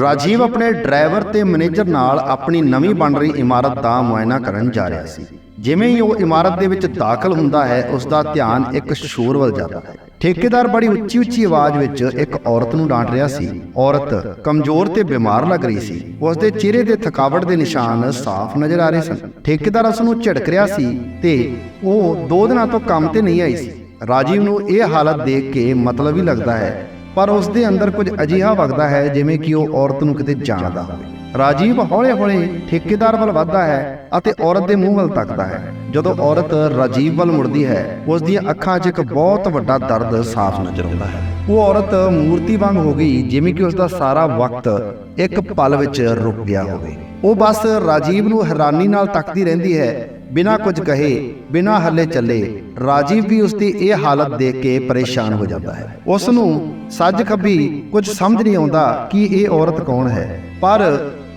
ਰਾਜੀਵ ਆਪਣੇ ਡਰਾਈਵਰ ਤੇ ਮੈਨੇਜਰ ਨਾਲ ਆਪਣੀ ਨਵੀਂ ਬਣ ਰਹੀ ਇਮਾਰਤ ਦਾ ਮੁਆਇਨਾ ਕਰਨ ਜਾ ਰਿਹਾ ਸੀ। ਜਿਵੇਂ ਹੀ ਉਹ ਇਮਾਰਤ ਦੇ ਵਿੱਚ ਦਾਖਲ ਹੁੰਦਾ ਹੈ, ਉਸ ਦਾ ਧਿਆਨ ਇੱਕ ਸ਼ੋਰ ਵੱਲ ਜਾਂਦਾ ਹੈ। ਠੇਕੇਦਾਰ ਬੜੀ ਉੱਚੀ ਆਵਾਜ਼ ਵਿੱਚ ਇੱਕ ਔਰਤ ਨੂੰ ਡਾਂਟ ਰਿਹਾ ਸੀ। ਔਰਤ ਕਮਜ਼ੋਰ ਤੇ ਬਿਮਾਰ ਲੱਗ ਰਹੀ ਸੀ। ਉਸ ਦੇ ਚਿਹਰੇ ਤੇ ਥਕਾਵਟ ਦੇ ਨਿਸ਼ਾਨ ਸਾਫ਼ ਨਜ਼ਰ ਆ ਰਹੇ ਸਨ। ਠੇਕੇਦਾਰ ਉਸ ਨੂੰ ਝਿੜਕ ਰਿਹਾ ਸੀ ਤੇ ਉਹ 2 ਦਿਨਾਂ ਤੋਂ ਕੰਮ ਤੇ ਨਹੀਂ ਆਈ ਸੀ। ਰਾਜੀਵ ਨੂੰ ਇਹ ਹਾਲਤ ਦੇਖ ਕੇ ਮਤਲਬ ਹੀ ਲੱਗਦਾ ਹੈ, ਪਰ ਉਸ ਦੇ ਅੰਦਰ ਕੁਝ ਅਜਿਹਾ ਵਗਦਾ ਹੈ ਜਿਵੇਂ ਕਿ ਉਹ ਔਰਤ ਨੂੰ ਕਿਤੇ ਜਾਣਦਾ ਹੋਵੇ। ਰਾਜੀਵ ਹੌਲੇ-ਹੌਲੇ ਠੇਕੇਦਾਰ ਵੱਲ ਵੱਧਦਾ ਹੈ ਅਤੇ ਔਰਤ ਦੇ ਮੂੰਹ ਵੱਲ ਤੱਕਦਾ ਹੈ। ਜਦੋਂ ਔਰਤ ਰਾਜੀਵ ਵੱਲ ਮੁੜਦੀ ਹੈ, ਉਸ ਦੀਆਂ ਅੱਖਾਂ 'ਚ ਇੱਕ ਬਹੁਤ ਵੱਡਾ ਦਰਦ ਸਾਫ਼ ਨਜ਼ਰ ਆਉਂਦਾ ਹੈ। ਉਹ ਔਰਤ ਮੂਰਤੀ ਵਾਂਗ ਹੋ ਗਈ, ਜਿਵੇਂ ਕਿ ਉਸ ਦਾ ਸਾਰਾ ਵਕਤ ਇੱਕ ਪਲ ਵਿੱਚ ਰੁਕ ਗਿਆ ਹੋਵੇ। ਉਹ ਬਸ ਰਾਜੀਵ ਨੂੰ ਹੈਰਾਨੀ ਨਾਲ ਤੱਕਦੀ ਰਹਿੰਦੀ ਹੈ, ਬਿਨਾਂ ਕੁਝ ਕਹੇ, ਬਿਨਾਂ ਹੱਲੇ ਚੱਲੇ। ਰਾਜੀਵ ਵੀ ਉਸ ਦੀ ਇਹ ਹਾਲਤ ਦੇਖ ਕੇ ਪਰੇਸ਼ਾਨ ਹੋ ਜਾਂਦਾ ਹੈ। ਉਸ ਨੂੰ ਸੱਜ ਖੱਬੀ ਕੁਝ ਸਮਝ ਨਹੀਂ ਆਉਂਦਾ ਕਿ ਇਹ ਔਰਤ ਕੌਣ ਹੈ, ਪਰ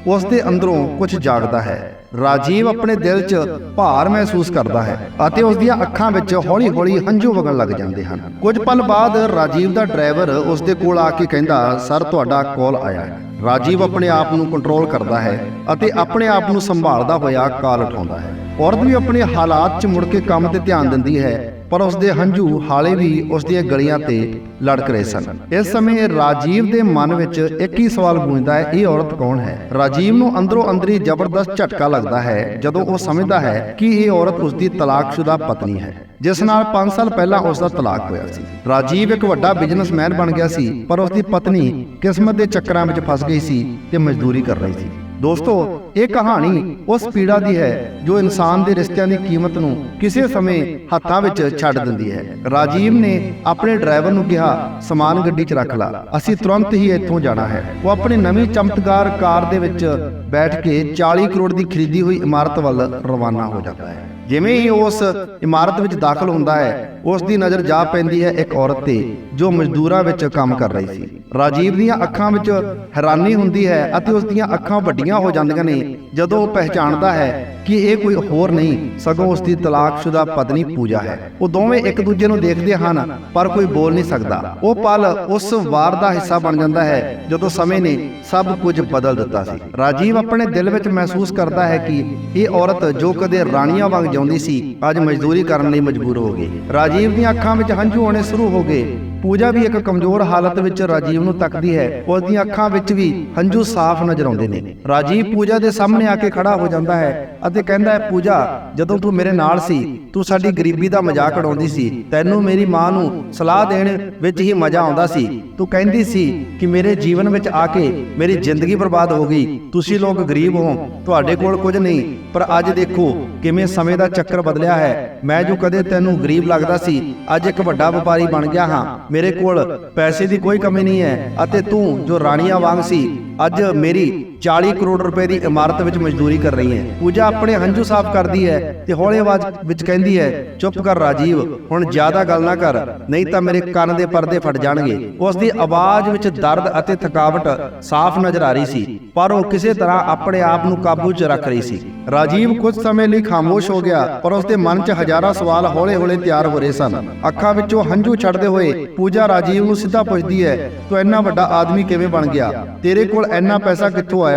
ਉਸ ਦੇ ਅੰਦਰੋਂ ਕੁਝ ਜਾਗਦਾ ਹੈ। ਰਾਜੀਵ ਆਪਣੇ ਦਿਲ 'ਚ ਭਾਰ ਮਹਿਸੂਸ ਕਰਦਾ ਹੈ ਅਤੇ ਉਸ ਦੀਆਂ ਅੱਖਾਂ ਵਿੱਚ ਹੌਲੀ-ਹੌਲੀ ਹੰਝੂ ਵਗਣ ਲੱਗ ਜਾਂਦੇ ਹਨ। ਕੁਝ ਪਲ ਬਾਅਦ ਰਾਜੀਵ ਦਾ ਡਰਾਈਵਰ ਉਸ ਦੇ ਕੋਲ ਆ ਕੇ ਕਹਿੰਦਾ, ਸਰ, ਤੁਹਾਡਾ ਕਾਲ ਆਇਆ ਹੈ। ਰਾਜੀਵ ਆਪਣੇ ਆਪ ਨੂੰ ਕੰਟਰੋਲ ਕਰਦਾ ਹੈ ਅਤੇ ਆਪਣੇ ਆਪ ਨੂੰ ਸੰਭਾਲਦਾ ਹੋਇਆ ਕਾਲ ਉਠਾਉਂਦਾ ਹੈ। ਔਰਤ ਵੀ ਆਪਣੇ ਹਾਲਾਤ 'ਚ ਮੁੜ ਕੇ ਕੰਮ ਤੇ ਧਿਆਨ ਦਿੰਦੀ ਹੈ, ਪਰ ਉਸ ਦੇ ਹੰਝੂ ਹਾਲੇ ਵੀ ਉਸ ਦੀਆਂ ਗਲੀਆਂ ਤੇ ਲੜਕ ਰਹੇ ਸਨ। ਇਸ ਸਮੇਂ ਰਾਜੀਵ ਦੇ ਮਨ ਵਿੱਚ ਇੱਕ ਹੀ ਸਵਾਲ ਗੂੰਜਦਾ ਹੈ, ਇਹ ਔਰਤ ਕੌਣ ਹੈ? ਰਾਜੀਵ ਨੂੰ ਅੰਦਰੋਂ ਅੰਦਰੀ ਜ਼ਬਰਦਸਤ ਝਟਕਾ ਲੱਗਦਾ ਹੈ ਜਦੋਂ ਉਹ ਸਮਝਦਾ ਹੈ ਕਿ ਇਹ ਔਰਤ ਉਸ ਦੀ ਤਲਾਕਸ਼ੁਦਾ ਪਤਨੀ ਹੈ, ਜਿਸ ਨਾਲ 5 ਸਾਲ ਪਹਿਲਾਂ ਉਸ ਦਾ ਤਲਾਕ ਹੋਇਆ ਸੀ। ਰਾਜੀਵ ਇੱਕ ਵੱਡਾ ਬਿਜ਼ਨਸਮੈਨ ਬਣ ਗਿਆ ਸੀ, ਪਰ ਉਸ ਦੀ ਪਤਨੀ ਕਿਸਮਤ ਦੇ ਚੱਕਰਾਂ ਵਿੱਚ ਫਸ ਗਈ ਸੀ ਤੇ ਮਜ਼ਦੂਰੀ ਕਰ ਰਹੀ ਸੀ। ਦੋਸਤੋ, ਇਹ ਕਹਾਣੀ ਉਸ ਪੀੜਾ ਦੀ ਹੈ ਜੋ ਇਨਸਾਨ ਦੇ ਰਿਸ਼ਤਿਆਂ ਦੀ ਕੀਮਤ ਨੂੰ ਕਿਸੇ ਸਮੇਂ ਹੱਥਾਂ ਵਿੱਚ ਛੱਡ ਦਿੰਦੀ ਹੈ। ਰਾਜੀਵ ਨੇ ਆਪਣੇ ਡਰਾਈਵਰ ਨੂੰ ਕਿਹਾ, ਸਮਾਨ ਗੱਡੀ 'ਚ ਰੱਖ ਲਾ, ਅਸੀਂ ਤੁਰੰਤ ਹੀ ਇੱਥੋਂ ਜਾਣਾ ਹੈ। ਉਹ ਆਪਣੀ ਨਵੀਂ ਚਮਤਕਾਰ ਕਾਰ ਦੇ ਵਿੱਚ ਬੈਠ ਕੇ 40 ਕਰੋੜ ਦੀ ਖਰੀਦੀ ਹੋਈ ਇਮਾਰਤ ਵੱਲ ਰਵਾਨਾ ਹੋ ਜਾਂਦਾ ਹੈ। ਜਿਵੇਂ ਹੀ ਉਸ ਇਮਾਰਤ ਵਿੱਚ ਦਾਖਲ ਹੁੰਦਾ ਹੈ, ਉਸ ਦੀ ਨਜ਼ਰ ਜਾ ਪੈਂਦੀ ਹੈ ਇੱਕ ਔਰਤ ਤੇ ਜੋ ਮਜ਼ਦੂਰਾਂ ਵਿੱਚ ਕੰਮ ਕਰ ਰਹੀ ਸੀ। ਰਾਜੀਵ ਦੀਆਂ ਅੱਖਾਂ ਵਿੱਚ ਹੈਰਾਨੀ ਹੁੰਦੀ ਹੈ ਅਤੇ ਉਸ ਦੀਆਂ ਅੱਖਾਂ ਵੱਡੀਆਂ ਹੋ ਜਾਂਦੀਆਂ ਨੇ ਜਦੋਂ ਉਹ ਪਹਿਚਾਣਦਾ ਹੈ ਕਿ ਇਹ ਕੋਈ ਹੋਰ ਨਹੀਂ ਸਗੋਂ ਉਸ ਦੀ ਤਲਾਕਸ਼ੁਦਾ ਪਤਨੀ ਪੂਜਾ ਹੈ। ਉਹ ਦੋਵੇਂ ਇੱਕ ਦੂਜੇ ਨੂੰ ਦੇਖਦੇ ਹਨ, ਪਰ ਕੋਈ ਬੋਲ ਨਹੀਂ ਸਕਦਾ। ਉਹ ਪਲ ਉਸ ਵਾਰ ਦਾ ਹਿੱਸਾ ਬਣ ਜਾਂਦਾ ਹੈ ਜਦੋਂ ਸਮੇਂ ਨੇ ਸਭ ਕੁਝ ਬਦਲ ਦਿੱਤਾ ਸੀ। ਰਾਜੀਵ ਆਪਣੇ ਦਿਲ ਵਿੱਚ ਮਹਿਸੂਸ ਕਰਦਾ ਹੈ ਕਿ ਇਹ ਔਰਤ ਜੋ ਕਦੇ ਰਾਣੀਆਂ ਵਾਂਗ ਜਿਉਂਦੀ ਸੀ, ਅੱਜ ਮਜ਼ਦੂਰੀ ਕਰਨ ਲਈ ਮਜਬੂਰ ਹੋ ਗਈ। ਰਾਜੀਵ ਦੀਆਂ ਅੱਖਾਂ ਵਿੱਚ ਹੰਝੂ ਆਉਣੇ ਸ਼ੁਰੂ ਹੋ ਗਏ। ਪੂਜਾ ਵੀ ਇੱਕ ਕਮਜ਼ੋਰ ਹਾਲਤ ਵਿੱਚ ਰਾਜੀਵ ਨੂੰ ਤੱਕਦੀ ਹੈ। ਉਸ ਦੀਆਂ ਅੱਖਾਂ ਵਿੱਚ ਵੀ ਹੰਝੂ ਸਾਫ਼ ਨਜ਼ਰ ਆਉਂਦੇ ਨੇ। ਰਾਜੀਵ ਪੂਜਾ ਦੇ ਸਾਹਮਣੇ ਆ ਕੇ ਖੜਾ ਹੋ ਜਾਂਦਾ ਹੈ ਅਤੇ ਕਹਿੰਦਾ ਹੈ, ਪੂਜਾ, ਜਦੋਂ ਤੂੰ ਮੇਰੇ ਨਾਲ ਸੀ, ਤੂੰ ਸਾਡੀ ਗਰੀਬੀ ਦਾ ਮਜ਼ਾਕ ਉਡਾਉਂਦੀ ਸੀ। ਤੈਨੂੰ ਮੇਰੀ ਮਾਂ ਨੂੰ ਸਲਾਹ ਦੇਣ ਵਿੱਚ ਹੀ ਮਜ਼ਾ ਆਉਂਦਾ ਸੀ। ਤੂੰ ਕਹਿੰਦੀ ਸੀ ਕਿ ਮੇਰੇ ਜੀਵਨ ਵਿੱਚ ਆ ਕੇ ਮੇਰੀ ਜ਼ਿੰਦਗੀ ਬਰਬਾਦ ਹੋ ਗਈ। ਤੁਸੀਂ ਲੋਕ ਗਰੀਬ ਹੋ, ਤੁਹਾਡੇ ਕੋਲ ਕੁਝ ਨਹੀਂ, ਪਰ ਅੱਜ ਦੇਖੋ ਕਿਵੇਂ ਸਮੇਂ ਦਾ ਚੱਕਰ ਬਦਲਿਆ ਹੈ। ਮੈਂ ਜੋ ਕਦੇ ਤੈਨੂੰ ਗਰੀਬ ਲੱਗਦਾ ਸੀ, ਅੱਜ ਇੱਕ ਵੱਡਾ ਵਪਾਰੀ ਬਣ ਗਿਆ ਹਾਂ। ਮੇਰੇ ਕੋਲ ਪੈਸੇ ਦੀ ਕੋਈ ਕਮੀ ਨਹੀਂ ਹੈ ਅਤੇ ਤੂੰ ਜੋ ਰਾਣੀਆਂ ਵਾਂਗ ਸੀ, ਅੱਜ ਮੇਰੀ 40 ਕਰੋੜ ਰੁਪਏ ਦੀ ਇਮਾਰਤ ਵਿੱਚ ਮਜ਼ਦੂਰੀ ਕਰ ਰਹੀ ਹੈ। ਪੂਜਾ ਆਪਣੇ ਹੰਝੂ ਸਾਫ਼ ਕਰਦੀ ਹੈ ਤੇ ਹੌਲੀ ਆਵਾਜ਼ ਵਿੱਚ ਕਹਿੰਦੀ ਹੈ, ਚੁੱਪ ਕਰ ਰਾਜੀਵ, ਹੁਣ ਜ਼ਿਆਦਾ ਗੱਲ ਨਾ ਕਰ, ਨਹੀਂ ਤਾਂ ਮੇਰੇ ਕੰਨ ਦੇ ਪਰਦੇ ਫਟ ਜਾਣਗੇ। ਉਸ ਦੀ ਆਵਾਜ਼ ਵਿੱਚ ਦਰਦ ਅਤੇ ਥਕਾਵਟ ਸਾਫ਼ ਨਜ਼ਰ ਆ ਰਹੀ ਸੀ, ਪਰ ਉਹ ਕਿਸੇ ਤਰ੍ਹਾਂ ਆਪਣੇ ਆਪ ਨੂੰ ਕਾਬੂ 'ਚ ਰੱਖ ਰਹੀ ਸੀ। ਰਾਜੀਵ ਕੁਝ ਸਮੇਂ ਲਈ ਖਾਮੋਸ਼ ਹੋ ਗਿਆ, ਪਰ ਉਸ ਦੇ ਮਨ 'ਚ ਹਜ਼ਾਰਾਂ ਸਵਾਲ ਹੌਲੇ-ਹੌਲੇ ਤਿਆਰ ਹੋ ਰਹੇ ਸਨ। ਅੱਖਾਂ ਵਿੱਚੋਂ ਹੰਝੂ ਛੱਡਦੇ ਹੋਏ ਪੂਜਾ ਰਾਜੀਵ ਨੂੰ ਸਿੱਧਾ ਪੁੱਛਦੀ ਹੈ, ਤੂੰ ਇੰਨਾ ਵੱਡਾ ਆਦਮੀ ਕਿਵੇਂ ਬਣ ਗਿਆ? ਤੇਰੇ ਕੋਲ ਇੰਨਾ ਪੈਸਾ ਕਿੱਥੋਂ ਆਇਆ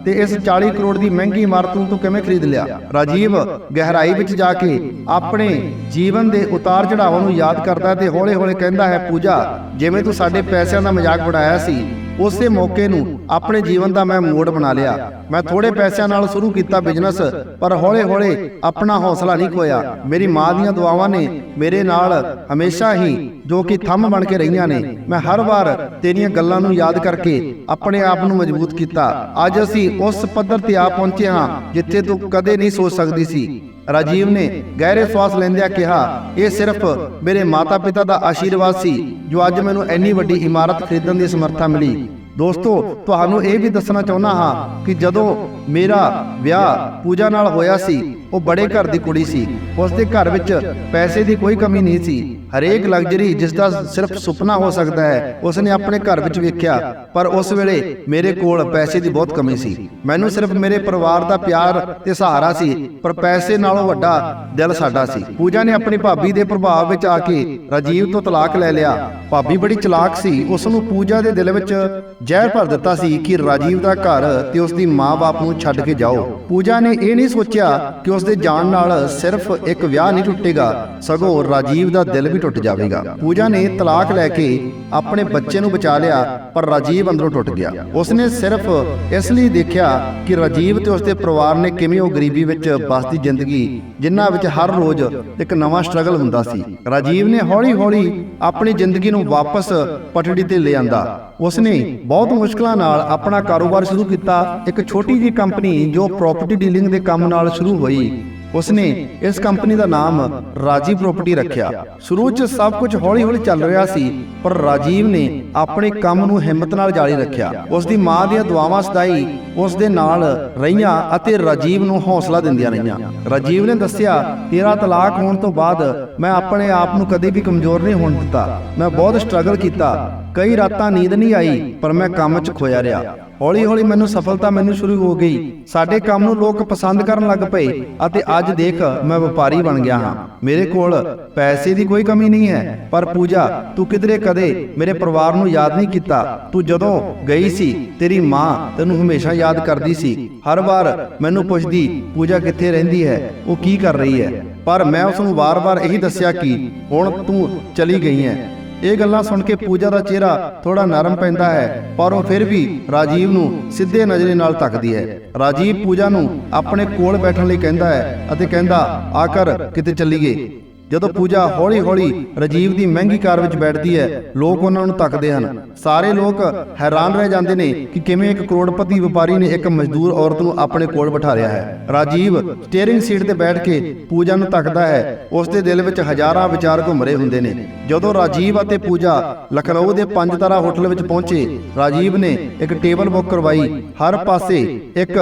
ਤੇ ਇਸ 40 ਕਰੋੜ ਦੀ ਮਹਿੰਗੀ ਇਮਾਰਤ ਨੂੰ ਤੂੰ ਕਿਵੇਂ ਖਰੀਦ ਲਿਆ? ਰਾਜੀਵ ਗਹਿਰਾਈ ਵਿੱਚ ਜਾ ਕੇ ਆਪਣੇ ਜੀਵਨ ਦੇ ਉਤਾਰ ਚੜਾਵਾਂ ਨੂੰ ਯਾਦ ਕਰਦਾ ਤੇ ਹੌਲੇ-ਹੌਲੇ ਕਹਿੰਦਾ ਹੈ, ਪੂਜਾ, ਜਿਵੇਂ ਤੂੰ ਸਾਡੇ ਪੈਸਿਆਂ ਦਾ ਮਜ਼ਾਕ ਬਣਾਇਆ ਸੀ, ਉਸੇ ਮੌਕੇ ਨੂੰ ਆਪਣੇ ਜੀਵਨ ਦਾ ਮੈਂ ਮੋੜ ਬਣਾ ਲਿਆ। ਮੈਂ ਥੋੜੇ ਪੈਸਿਆਂ ਨਾਲ ਸ਼ੁਰੂ ਕੀਤਾ ਬਿਜ਼ਨਸ, ਪਰ ਹੌਲੇ-ਹੌਲੇ ਆਪਣਾ ਹੌਸਲਾ ਨਹੀਂ ਖੋਇਆ। ਮੇਰੀ ਮਾਂ ਦੀਆਂ ਦੁਆਵਾਂ ਨੇ ਮੇਰੇ ਨਾਲ ਹਮੇਸ਼ਾ ਹੀ ਜੋ ਕਿ ਥੰਮ ਬਣ ਕੇ ਰਹੀਆਂ ਨੇ। ਮੈਂ ਹਰ ਵਾਰ ਤੇਰੀਆਂ ਗੱਲਾਂ ਨੂੰ ਯਾਦ ਕਰਕੇ ਆਪਣੇ ਆਪ ਨੂੰ ਮਜ਼ਬੂਤ ਕੀਤਾ। ਅੱਜ ਅਸੀਂ ਉਸ ਪੱਧਰ ਤੇ ਆ ਪਹੁੰਚੇ ਹਾਂ ਜਿੱਥੇ ਤੂੰ ਕਦੇ ਨਹੀਂ ਸੋਚ ਸਕਦੀ ਸੀ। ਰਾਜੀਵ ਨੇ ਗਹਿਰੇ ਸਵਾਸ ਲੈਂਦਿਆਂ ਕਿਹਾ, ਇਹ ਸਿਰਫ ਮੇਰੇ ਮਾਤਾ-ਪਿਤਾ ਦਾ ਆਸ਼ੀਰਵਾਦ ਸੀ ਜੋ ਅੱਜ ਮੈਨੂੰ ਇੰਨੀ ਵੱਡੀ ਇਮਾਰਤ ਖਰੀਦਣ ਦੀ ਸਮਰੱਥਾ ਮਿਲੀ। ਦੋਸਤੋ, ਤੁਹਾਨੂੰ ਇਹ ਵੀ ਦੱਸਣਾ ਚਾਹੁੰਦਾ ਹਾਂ ਕਿ ਜਦੋਂ ਮੇਰਾ ਵਿਆਹ ਪੂਜਾ ਨਾਲ ਹੋਇਆ ਸੀ ਉਹ ਬੜੇ ਘਰ ਦੀ ਕੁੜੀ ਸੀ। ਉਸ ਦੇ ਘਰ ਵਿੱਚ ਪੈਸੇ ਦੀ ਕੋਈ ਕਮੀ ਨਹੀਂ ਸੀ। ਹਰੇਕ ਲਗਜ਼ਰੀ ਜਿਸ ਦਾ ਸਿਰਫ ਸੁਪਨਾ ਹੋ ਸਕਦਾ ਹੈ ਉਸਨੇ ਆਪਣੇ ਘਰ ਵਿੱਚ ਵੇਖਿਆ, ਪਰ ਉਸ ਵੇਲੇ ਮੇਰੇ ਕੋਲ ਪੈਸੇ ਦੀ ਬਹੁਤ ਕਮੀ ਸੀ। ਮੈਨੂੰ ਸਿਰਫ ਮੇਰੇ ਪਰਿਵਾਰ ਦਾ ਪਿਆਰ ਤੇ ਸਹਾਰਾ ਸੀ, ਪਰ ਪੈਸੇ ਨਾਲੋਂ ਵੱਡਾ ਦਿਲ ਸਾਡਾ ਸੀ। ਪੂਜਾ ਨੇ ਆਪਣੀ ਭਾਬੀ ਦੇ ਪ੍ਰਭਾਵ ਵਿੱਚ ਆ ਕੇ ਰਾਜੀਵ ਤੋਂ ਤਲਾਕ ਲੈ ਲਿਆ। ਭਾਬੀ ਬੜੀ ਚਲਾਕ ਸੀ। ਉਸ ਨੂੰ ਪੂਜਾ ਦੇ ਦਿਲ ਵਿੱਚ ਜ਼ਹਿਰ ਭਰ ਦਿੱਤਾ ਸੀ ਕਿ ਰਾਜੀਵ ਦਾ ਘਰ ਤੇ ਉਸ ਦੀ ਮਾਂ-ਬਾਪ ਨੂੰ ਛੱਡ ਕੇ ਜਾਓ। ਪੂਜਾ ਨੇ ਇਹ ਨਹੀਂ ਸੋਚਿਆ ਕਿ ਉਸ ਦੇ ਜਾਣ ਨਾਲ ਸਿਰਫ ਇੱਕ ਵਿਆਹ ਨਹੀਂ ਟੁੱਟੇਗਾ, ਸਗੋਂ ਰਾਜੀਵ ਦਾ ਦਿਲ ਵੀ ਟੁੱਟ ਜਾਵੇਗਾ। ਪੂਜਾ ਨੇ ਤਲਾਕ ਲੈ ਕੇ ਆਪਣੇ ਬੱਚੇ ਨੂੰ ਬਚਾ ਲਿਆ, ਪਰ ਰਾਜੀਵ ਅੰਦਰੋਂ ਟੁੱਟ ਗਿਆ। ਉਸਨੇ ਸਿਰਫ ਇਸ ਲਈ ਦੇਖਿਆ ਕਿ ਰਾਜੀਵ ਤੇ ਉਸਦੇ ਪਰਿਵਾਰ ਨੇ ਕਿਵੇਂ ਉਹ ਗਰੀਬੀ ਵਿੱਚ ਬਸਦੀ ਜ਼ਿੰਦਗੀ, ਜਿਨ੍ਹਾਂ ਵਿੱਚ ਹਰ ਰੋਜ਼ ਇੱਕ ਨਵਾਂ ਸਟਰਗਲ ਹੁੰਦਾ ਸੀ। ਰਾਜੀਵ ਨੇ ਹੌਲੀ-ਹੌਲੀ ਆਪਣੀ ਜ਼ਿੰਦਗੀ ਨੂੰ ਵਾਪਸ ਪਟੜੀ ਤੇ ਲਿਆਂਦਾ। ਉਸਨੇ ਬਹੁਤ ਮੁਸ਼ਕਲਾਂ ਨਾਲ ਆਪਣਾ ਕਾਰੋਬਾਰ ਸ਼ੁਰੂ ਕੀਤਾ। ਇੱਕ ਛੋਟੀ ਜਿਹੀ ਕੰਪਨੀ ਜੋ ਪ੍ਰਾਪਰਟੀ ਡੀਲਿੰਗ ਦੇ ਕੰਮ ਨਾਲ ਸ਼ੁਰੂ ਹੋਈ। ਉਸਨੇ ਇਸ ਕੰਪਨੀ ਦਾ ਨਾਮ ਰਾਜੀ ਪ੍ਰਾਪਰਟੀ ਰੱਖਿਆ। ਸ਼ੁਰੂ 'ਚ ਸਭ ਕੁਝ ਹੌਲੀ-ਹੌਲੀ ਚੱਲ ਰਿਹਾ ਸੀ, ਪਰ ਰਾਜੀਵ ਨੇ ਆਪਣੇ ਕੰਮ ਨੂੰ ਹਿੰਮਤ ਨਾਲ ਜਾਰੀ ਰੱਖਿਆ। ਉਸ ਦੀ ਮਾਂ ਦੀਆਂ ਦੁਆਵਾਂ ਸਦਾਈ ਉਸ ਦੇ ਨਾਲ ਰਹੀਆਂ ਅਤੇ ਰਾਜੀਵ ਨੂੰ ਹੌਸਲਾ ਦਿੰਦੀਆਂ ਰਹੀਆਂ। ਰਾਜੀਵ ਨੇ ਦੱਸਿਆ, ਤੇਰਾ ਤਲਾਕ ਹੋਣ ਤੋਂ ਬਾਅਦ ਮੈਂ ਆਪਣੇ ਆਪ ਨੂੰ ਕਦੇ ਵੀ ਕਮਜ਼ੋਰ ਨਹੀਂ ਹੋਣ ਦਿੱਤਾ। ਮੈਂ ਬਹੁਤ ਸਟਰਗਲ ਕੀਤਾ, ਕਈ ਰਾਤਾਂ ਨੀਂਦ ਨਹੀਂ ਆਈ, ਪਰ ਮੈਂ ਕੰਮ 'ਚ ਖੋਇਆ ਰਿਹਾ। ਹੌਲੀ-ਹੌਲੀ ਮੈਨੂੰ ਸਫਲਤਾ ਸ਼ੁਰੂ ਹੋ ਗਈ। ਸਾਡੇ ਕੰਮ ਨੂੰ ਲੋਕ ਪਸੰਦ ਕਰਨ ਲੱਗ ਪਏ ਅਤੇ ਅੱਜ ਦੇਖ ਮੈਂ ਵਪਾਰੀ ਬਣ ਗਿਆ ਹਾਂ। ਮੇਰੇ ਕੋਲ ਪੈਸੇ ਦੀ ਕੋਈ ਕਮੀ ਨਹੀਂ ਹੈ। ਪਰ ਪੂਜਾ, ਤੂੰ ਕਿਧਰੇ ਕਦੇ ਮੇਰੇ ਪਰਿਵਾਰ ਨੂੰ ਯਾਦ ਨਹੀਂ ਕੀਤਾ। ਤੂੰ ਜਦੋਂ ਗਈ ਸੀ ਤੇਰੀ ਮਾਂ ਤੈਨੂੰ ਹਮੇਸ਼ਾ ਯਾਦ ਕਰਦੀ ਸੀ। ਹਰ ਵਾਰ ਮੈਨੂੰ ਪੁੱਛਦੀ, ਪੂਜਾ ਕਿੱਥੇ ਰਹਿੰਦੀ ਹੈ, ਉਹ ਕੀ ਕਰ ਰਹੀ ਹੈ। ਪਰ ਮੈਂ ਉਸ ਨੂੰ ਵਾਰ-ਵਾਰ ਇਹੀ ਦੱਸਿਆ ਕਿ ਹੁਣ ਤੂੰ ਚਲੀ ਗਈ ਹੈ। ਇਹ ਗੱਲਾਂ ਸੁਣ ਕੇ ਪੂਜਾ ਦਾ ਚਿਹਰਾ ਥੋੜਾ ਨਰਮ ਪੈਂਦਾ ਹੈ, ਪਰ ਉਹ ਫਿਰ ਵੀ ਰਾਜੀਵ ਨੂੰ ਸਿੱਧੇ ਨਜ਼ਰੇ ਨਾਲ ਤੱਕਦੀ ਹੈ। ਰਾਜੀਵ ਪੂਜਾ ਨੂੰ ਆਪਣੇ ਕੋਲ ਬੈਠਣ ਲਈ ਕਹਿੰਦਾ ਹੈ ਅਤੇ ਕਹਿੰਦਾ, ਆਕਰ ਕਿਤੇ ਚੱਲੀਏ। ਜਦੋਂ ਪੂਜਾ ਹੌਲੀ-ਹੌਲੀ ਰਾਜੀਵ ਦੀ ਮਹਿੰਗੀ ਕਾਰ ਵਿੱਚ ਬੈਠਦੀ ਹੈ, ਲੋਕ ਉਹਨਾਂ ਨੂੰ ਤੱਕਦੇ ਹਨ। ਸਾਰੇ ਲੋਕ ਹੈਰਾਨ ਰਹਿ ਜਾਂਦੇ ਨੇ ਕਿ ਕਿਵੇਂ ਇੱਕ ਕਰੋੜਪਤੀ ਵਪਾਰੀ ਨੇ ਇੱਕ ਮਜ਼ਦੂਰ ਔਰਤ ਨੂੰ ਆਪਣੇ ਕੋਲ ਬਿਠਾ ਲਿਆ ਹੈ। ਰਾਜੀਵ ਸਟੀਅਰਿੰਗ ਸੀਟ ਤੇ ਬੈਠ ਕੇ ਪੂਜਾ ਨੂੰ ਤੱਕਦਾ ਹੈ। ਉਸ ਦੇ ਦਿਲ ਵਿੱਚ ਹਜ਼ਾਰਾਂ ਵਿਚਾਰ ਘੁੰਮ ਰਹੇ ਹੁੰਦੇ ਨੇ। ਜਦੋਂ ਰਾਜੀਵ ਅਤੇ ਪੂਜਾ ਲਖਨਊ ਦੇ 5 ਤਾਰਾ ਹੋਟਲ ਵਿੱਚ ਪਹੁੰਚੇ, ਰਾਜੀਵ ਨੇ ਇੱਕ ਟੇਬਲ ਬੁੱਕ ਕਰਵਾਈ। ਹਰ ਪਾਸੇ ਇੱਕ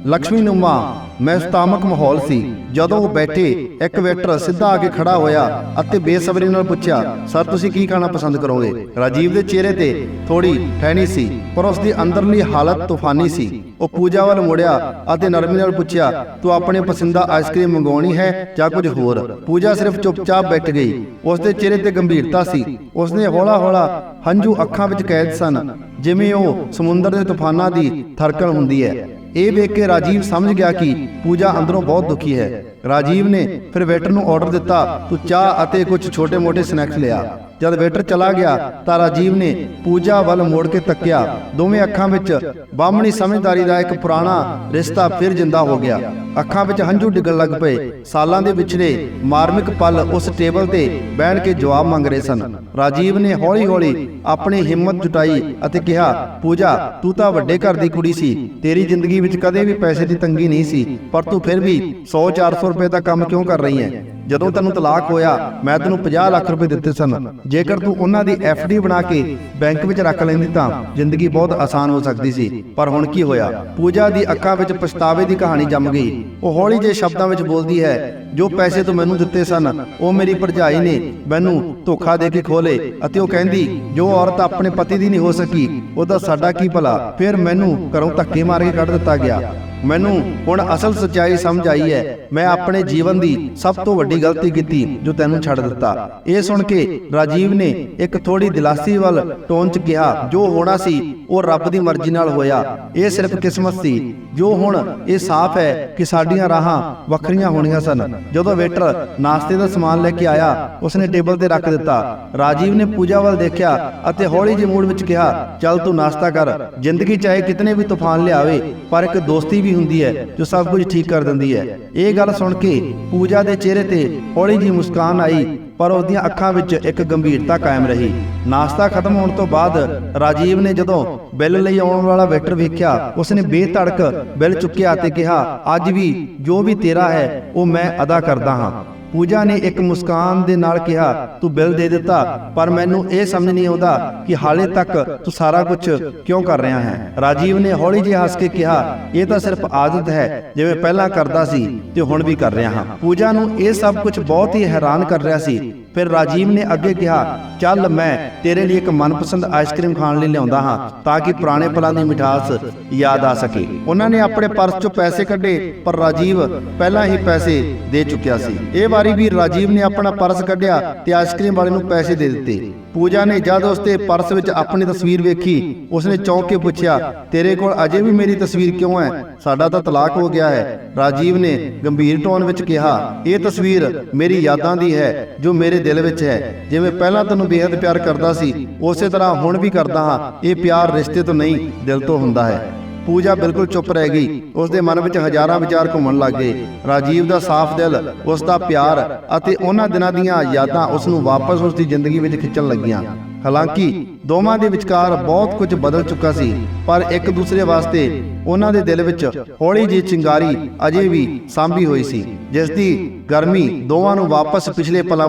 ਲక్ష్ਮੀਨੁਮਾ ਮਹਿਸਤਾਮਕ ਮਾਹੌਲ ਸੀ। ਜਦੋਂ ਉਹ ਬੈਠੇ, ਇੱਕ ਵੇਟਰ ਸਿੱਧਾ ਆ ਕੇ ਖੜਾ ਹੋਇਆ ਅਤੇ ਬੇਸਬਰੀ ਨਾਲ ਪੁੱਛਿਆ, ਸਰ ਤੁਸੀਂ ਕੀ ਖਾਣਾ ਪਸੰਦ ਕਰੋਗੇ। ਰਾਜੀਵ ਦੇ ਚਿਹਰੇ ਤੇ ਥੋੜੀ ਠਹਿਣੀ ਸੀ, ਪਰ ਉਸ ਦੀ ਅੰਦਰਲੀ ਹਾਲਤ ਤੂਫਾਨੀ ਸੀ। ਉਹ ਪੂਜਾ ਵੱਲ ਮੁੜਿਆ ਅਤੇ ਨਰਮੀ ਨਾਲ ਪੁੱਛਿਆ, ਤੂੰ ਆਪਣੇ ਪਸੰਦੀਦਾ ਆਈਸਕ੍ਰੀਮ ਮੰਗਵਾਉਣੀ ਹੈ ਜਾਂ ਕੁਝ ਹੋਰ। ਪੂਜਾ ਸਿਰਫ ਚੁੱਪਚਾਪ ਬੈਠ ਗਈ। ਉਸ ਦੇ ਚਿਹਰੇ ਤੇ ਗੰਭੀਰਤਾ ਸੀ। ਉਸਨੇ ਹੌਲਾ-ਹੌਲਾ ਹੰਝੂ ਅੱਖਾਂ ਵਿੱਚ ਕੈਦ ਸਨ, ਜਿਵੇਂ ਉਹ ਸਮੁੰਦਰ ਦੇ ਤੂਫਾਨਾਂ ਦੀ ਧੜਕਣ ਹੁੰਦੀ ਹੈ। ਇਹ ਵੇਖ ਕੇ ਰਾਜੀਵ ਸਮਝ ਗਿਆ ਕਿ ਪੂਜਾ ਅੰਦਰੋਂ ਬਹੁਤ ਦੁਖੀ ਹੈ। ਰਾਜੀਵ ਨੇ ਫਿਰ ਵੇਟਰ ਨੂੰ ਆਰਡਰ ਦਿੱਤਾ, ਤੂੰ ਚਾਹ ਅਤੇ ਕੁਝ ਛੋਟੇ-ਮੋਟੇ ਸਨੈਕਸ ਲਿਆ। ਜਦ ਵੇਟਰ ਚਲਾ ਗਿਆ ਤਾਂ ਰਾਜੀਵ ਨੇ ਪੂਜਾ ਵੱਲ ਮੋੜ ਕੇ ਤੱਕਿਆ। ਦੋਵੇਂ ਅੱਖਾਂ ਵਿੱਚ ਬਾਹਮਣੀ ਸਮਝਦਾਰੀ ਦਾ ਇੱਕ ਪੁਰਾਣਾ ਰਿਸ਼ਤਾ ਫਿਰ ਜਿੰਦਾ ਹੋ ਗਿਆ। ਅੱਖਾਂ ਵਿੱਚ ਹੰਝੂ ਡਿੱਗਣ ਲੱਗ ਪਏ। ਸਾਲਾਂ ਦੇ ਵਿਛੜੇ ਮਾਰਮਿਕ ਪਲ ਉਸ ਟੇਬਲ ਤੇ ਬੈਠ ਕੇ ਜਵਾਬ ਮੰਗ ਰਹੇ ਸਨ। ਰਾਜੀਵ ਨੇ ਹੌਲੀ-ਹੌਲੀ ਆਪਣੀ ਹਿੰਮਤ ਜੁਟਾਈ ਅਤੇ ਕਿਹਾ, ਪੂਜਾ ਤੂੰ ਤਾਂ ਵੱਡੇ ਘਰ ਦੀ ਕੁੜੀ ਸੀ। ਤੇਰੀ ਜ਼ਿੰਦਗੀ ਵਿੱਚ ਕਦੇ ਵੀ ਪੈਸੇ ਦੀ ਤੰਗੀ ਨਹੀਂ ਸੀ, ਪਰ ਤੂੰ ਫਿਰ ਵੀ 100-400 ਰੁਪਏ ਦਾ ਕੰਮ ਕਿਉਂ ਕਰ ਰਹੀ ਹੈ। ਜਦੋਂ ਤੈਨੂੰ ਤਲਾਕ ਹੋਇਆ ਮੈਂ ਤੈਨੂੰ 50 ਲੱਖ ਰੁਪਏ ਦਿੱਤੇ ਸਨ। ਜੇਕਰ ਤੂੰ ਉਹਨਾਂ ਦੀ FD ਬਣਾ ਕੇ ਬੈਂਕ ਵਿੱਚ ਰੱਖ ਲੈਂਦੀ ਤਾਂ ਜ਼ਿੰਦਗੀ ਬਹੁਤ ਆਸਾਨ ਹੋ ਸਕਦੀ ਸੀ। ਪਰ ਹੁਣ ਕੀ ਹੋਇਆ। ਪੂਜਾ ਦੀ ਅੱਖਾਂ ਵਿੱਚ ਪਛਤਾਵੇ ਦੀ ਕਹਾਣੀ ਜੰਮ ਗਈ। ਉਹ ਹੌਲੀ ਜਿਹੇ ਸ਼ਬਦਾਂ ਵਿੱਚ ਬੋਲਦੀ ਹੈ, ਜੋ ਪੈਸੇ ਤੂੰ ਮੈਨੂੰ ਦਿੱਤੇ ਸਨ ਉਹ ਮੇਰੀ ਭਰਜਾਈ ਨੇ ਮੈਨੂੰ ਧੋਖਾ ਦੇ ਕੇ ਖੋਲੇ। ਅਤੇ ਉਹ ਕਹਿੰਦੀ, ਜੋ ਔਰਤ ਆਪਣੇ ਪਤੀ ਦੀ ਨਹੀਂ ਹੋ ਸਕੀ ਉਹਦਾ ਸਾਡਾ ਕੀ ਭਲਾ। ਫਿਰ ਮੈਨੂੰ ਘਰੋਂ ਧੱਕੇ ਮਾਰ ਕੇ ਕੱਢ ਦਿੱਤਾ ਗਿਆ। ਮੈਨੂੰ ਹੁਣ ਅਸਲ ਸੱਚਾਈ ਸਮਝ ਆਈ ਹੈ। ਮੈਂ ਆਪਣੇ ਜੀਵਨ ਦੀ ਸਭ ਤੋਂ ਵੱਡੀ ਗਲਤੀ ਕੀਤੀ ਜੋ ਤੈਨੂੰ ਛੱਡ ਦਿੱਤਾ। ਇਹ ਸੁਣ ਕੇ ਰਾਜੀਵ ਨੇ ਇੱਕ ਥੋੜੀ ਦਿਲਾਸੀ ਵੱਲ ਟੋਨ 'ਚ ਕਿਹਾ, ਜੋ ਹੋਣਾ ਸੀ ਉਹ ਰੱਬ ਦੀ ਮਰਜ਼ੀ ਨਾਲ ਹੋਇਆ। ਇਹ ਸਿਰਫ ਕਿਸਮਤ ਸੀ। ਜੋ ਹੁਣ ਇਹ ਸਾਫ਼ ਹੈ ਕਿ ਸਾਡੀਆਂ ਰਾਹਾਂ ਵੱਖਰੀਆਂ ਹੋਣੀਆਂ ਸਨ। ਜਦੋਂ ਵੇਟਰ ਨਾਸ਼ਤੇ ਦਾ ਸਮਾਨ ਲੈ ਕੇ ਆਇਆ, ਉਸਨੇ ਟੇਬਲ ਤੇ ਰੱਖ ਦਿੱਤਾ। ਰਾਜੀਵ ਨੇ ਪੂਜਾ ਵੱਲ ਦੇਖਿਆ ਅਤੇ ਹੌਲੀ ਜਿਹੇ ਮੂਡ ਵਿੱਚ ਕਿਹਾ, ਚੱਲ ਤੂੰ ਨਾਸ਼ਤਾ ਕਰ। ਜ਼ਿੰਦਗੀ ਚਾਹੇ ਕਿਤਨੇ ਵੀ ਤੂਫਾਨ ਲਿਆਵੇ, ਪਰ ਇੱਕ ਦੋਸਤੀ ਵੀ ਹੁੰਦੀ ਹੈ ਜੋ ਸਭ ਕੁਝ ਠੀਕ ਕਰ ਦਿੰਦੀ ਹੈ। ਇਹ ਗੱਲ ਸੁਣ ਕੇ ਪੂਜਾ ਦੇ ਚਿਹਰੇ ਤੇ ਹੌਲੀ ਜਿਹੀ ਮੁਸਕਾਨ ਆਈ, ਪਰ ਉਹਦੀਆਂ ਅੱਖਾਂ ਵਿੱਚ ਇੱਕ ਗੰਭੀਰਤਾ ਕਾਇਮ ਰਹੀ। ਨਾਸ਼ਤਾ ਖਤਮ ਹੋਣ ਤੋਂ ਬਾਅਦ ਰਾਜੀਵ ਨੇ ਜਦੋਂ ਬਿੱਲ ਲਈ ਆਉਣ ਵਾਲਾ ਵੇਟਰ ਵੇਖਿਆ, ਉਸਨੇ ਬੇਧੜਕ ਬਿੱਲ ਚੁੱਕਿਆ ਤੇ ਕਿਹਾ, ਅੱਜ ਵੀ ਜੋ ਵੀ ਤੇਰਾ ਹੈ ਉਹ ਮੈਂ ਅਦਾ ਕਰਦਾ ਹਾਂ। ਪੂਜਾ ਨੇ ਇੱਕ ਮੁਸਕਾਨ ਦੇ ਨਾਲ ਕਿਹਾ, ਤੂੰ ਬਿੱਲ ਦੇ ਦਿੱਤਾ, ਪਰ ਮੈਨੂੰ ਇਹ ਸਮਝ ਨਹੀਂ ਆਉਂਦਾ ਕਿ ਹਾਲੇ ਤੱਕ ਤੂੰ ਸਾਰਾ ਕੁਝ ਕਿਉਂ ਕਰ ਰਿਹਾ ਹੈ। ਰਾਜੀਵ ਨੇ ਹੌਲੀ ਜਿਹਾ ਹੱਸ ਕੇ ਕਿਹਾ, ਇਹ ਤਾਂ ਸਿਰਫ ਆਦਤ ਹੈ, ਜਿਵੇਂ ਪਹਿਲਾਂ ਕਰਦਾ ਸੀ ਤੇ ਹੁਣ ਵੀ ਕਰ ਰਿਹਾ ਹਾਂ। ਪੂਜਾ ਨੂੰ ਇਹ ਸਭ ਕੁਝ ਬਹੁਤ ਹੀ ਹੈਰਾਨ ਕਰ ਰਿਹਾ ਸੀ। ਫਿਰ ਰਾਜੀਵ ਨੇ ਅੱਗੇ ਕਿਹਾ, ਚੱਲ ਮੈਂ ਤੇਰੇ ਲਈ ਇੱਕ ਮਨਪਸੰਦ ਆਈਸਕ੍ਰੀਮ ਖਾਣ ਲਈ ਲਿਆਉਂਦਾ ਹਾਂ ਤਾਂ ਕਿ ਪੁਰਾਣੇ ਪਲਾਂ ਦੀ ਮਿਠਾਸ ਯਾਦ ਆ ਸਕੇ। ਉਹਨਾਂ ਨੇ ਆਪਣੇ ਪਰਸ ਚੋਂ ਪੈਸੇ ਕੱਢੇ, ਪਰ ਰਾਜੀਵ ਪਹਿਲਾਂ ਹੀ ਪੈਸੇ ਦੇ ਚੁੱਕਿਆ ਸੀ। ਇਹ ਵਾਰੀ ਵੀ ਰਾਜੀਵ ਨੇ ਆਪਣਾ ਪਰਸ ਕੱਢਿਆ ਤੇ ਆਈਸਕ੍ਰੀਮ ਵਾਲੇ ਨੂੰ ਪੈਸੇ ਦੇ ਦਿੱਤੇ। ਪੂਜਾ ਨੇ ਜਦ ਉਸਦੇ ਪਰਸ ਵਿੱਚ ਆਪਣੀ ਤਸਵੀਰ ਵੇਖੀ, ਉਸਨੇ ਚੌਂਕ ਕੇ ਪੁੱਛਿਆ, ਤੇਰੇ ਕੋਲ ਅਜੇ ਵੀ ਮੇਰੀ ਤਸਵੀਰ ਕਿਉਂ ਹੈ? ਸਾਡਾ ਤਾਂ ਤਲਾਕ ਹੋ ਗਿਆ ਹੈ। ਰਾਜੀਵ ਨੇ ਗੰਭੀਰ ਟੋਨ ਵਿੱਚ ਕਿਹਾ, ਇਹ ਤਸਵੀਰ ਮੇਰੀ ਯਾਦਾਂ ਦੀ ਹੈ ਜੋ ਮੇਰੇ ਦਿਲ ਵਿੱਚ ਹੈ। ਜਿਵੇਂ ਪਹਿਲਾਂ ਤੈਨੂੰ ਬੇਹੱਦ ਪਿਆਰ ਕਰਦਾ ਸੀ, ਉਸੇ ਤਰ੍ਹਾਂ ਹੁਣ ਵੀ ਕਰਦਾ ਹਾਂ। ਇਹ ਪਿਆਰ ਰਿਸ਼ਤੇ ਤੋਂ ਨਹੀਂ, ਦਿਲ ਤੋਂ ਹੁੰਦਾ ਹੈ। ਪੂਜਾ ਬਿਲਕੁਲ ਚੁੱਪ ਰਹਿ ਗਈ। ਉਸਦੇ ਮਨ ਵਿੱਚ ਹਜ਼ਾਰਾਂ ਵਿਚਾਰ ਘੁੰਮਣ ਲੱਗ ਗਏ। ਰਾਜੀਵ ਦਾ ਸਾਫ਼ ਦਿਲ, ਉਸ ਦਾ ਪਿਆਰ ਅਤੇ ਉਹਨਾਂ ਦਿਨਾਂ ਦੀਆਂ ਯਾਦਾਂ ਉਸ ਨੂੰ ਵਾਪਸ ਉਸ ਦੀ ਜ਼ਿੰਦਗੀ ਵਿੱਚ ਖਿੱਚਣ ਲੱਗੀਆਂ। ਹਾਲਾਂਕਿ ਦੋਵਾਂ ਦੇ ਵਿਚਕਾਰ ਬਹੁਤ ਕੁਝ ਬਦਲ ਚੁੱਕਾ ਸੀ, ਪਰ ਇੱਕ ਦੂਸਰੇ ਵਾਸਤੇ ਉਹਨਾਂ ਦੇ ਦਿਲ ਵਿੱਚ ਹੌਲੀ ਜਿਹੀ ਚਿੰਗਾਰੀ ਅਜੇ ਵੀ ਸਾਂਭੀ ਹੋਈ ਸੀ, ਜਿਸ ਦੀ ਗਰਮੀ ਦੋਵਾਂ ਨੂੰ ਵਾਪਸ ਪਿਛਲੇ ਪਲਾਂ